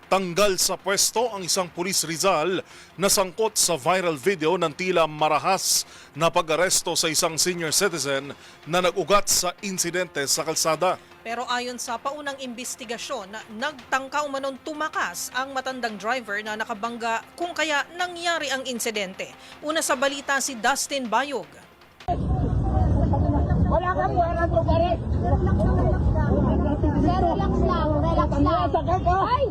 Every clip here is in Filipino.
Tanggal sa pwesto ang isang pulis Rizal na sangkot sa viral video ng tila marahas na pag-aresto sa isang senior citizen na nag-ugat sa insidente sa kalsada. Pero ayon sa paunang investigasyon, nagtangka umanon tumakas ang matandang driver na nakabangga kung kaya nangyari ang insidente. Una sa balita si Dustin Bayog. Wala kang wala to pare. Relax lang, relax lang. Ay!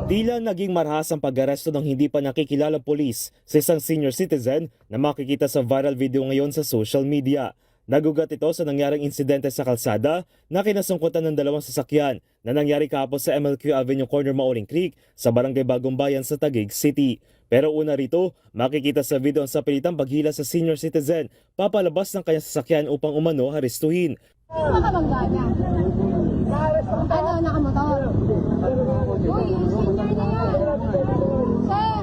Tila naging marahas ang pag-aresto ng hindi pa nakikilalang polis sa isang senior citizen na makikita sa viral video ngayon sa social media. Nagugat ito sa nangyaring insidente sa kalsada na kinasangkutan ng dalawang sasakyan na nangyari kahapon sa MLQ Avenue Corner Mauling Creek sa Barangay Bagong Bayan sa Taguig City. Pero una rito, makikita sa video ang sapilitang paghila sa senior citizen papalabas ng kanyang sasakyan upang umano haristuhin. Makabangga niya. Ano, nakamotor? Uy, senior na yan. Sir!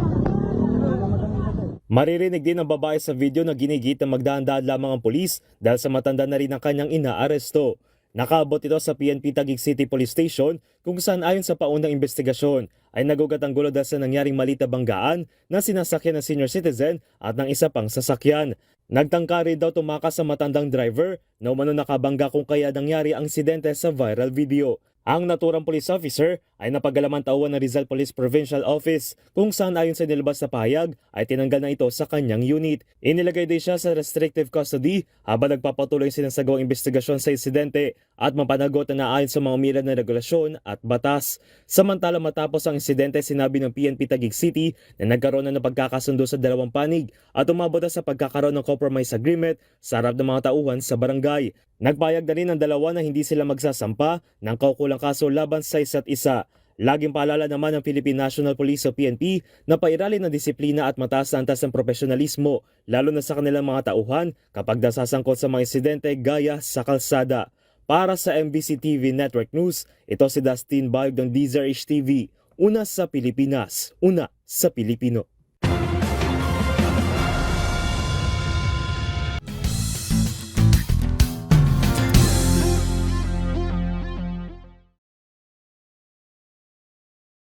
Maririnig din ng babae sa video na ginigit na magdaan-daan lamang ang pulis dahil sa matanda na rin ang kanyang inaaresto. Nakaabot ito sa PNP Taguig City Police Station kung saan ayon sa paunang investigasyon ay nagugat ang gulo dahil sa nangyaring maliit na banggaan na sinasakyan ng senior citizen at ng isa pang sasakyan. Nagtangka rin daw tumakas sa matandang driver na umano nakabangga kung kaya nangyari ang insidente sa viral video. Ang naturang police officer ay napagalaman tauhan ng Rizal Police Provincial Office kung saan ayon sa nilabas na pahayag ay tinanggal na ito sa kanyang unit. Inilagay din siya sa restrictive custody habang nagpapatuloy sinasagawang investigasyon sa insidente at mapanagot na ayon sa mga umira na regulasyon at batas. Samantala matapos ang insidente sinabi ng PNP Taguig City na nagkaroon na ng pagkakasundo sa dalawang panig at umabot na sa pagkakaroon ng compromise agreement sa harap ng mga tauhan sa barangay. Nagpayag na rin ang dalawa na hindi sila magsasampa ng kaukulang kaso laban sa isa't isa. Laging paalala naman ng Philippine National Police o PNP na pairalin ng disiplina at mataas na antas ng profesionalismo lalo na sa kanilang mga tauhan kapag nasasangkot sa mga insidente gaya sa kalsada. Para sa MBC TV Network News, ito si Dustin Bayog ng DZRH TV. Una sa Pilipinas, una sa Pilipino.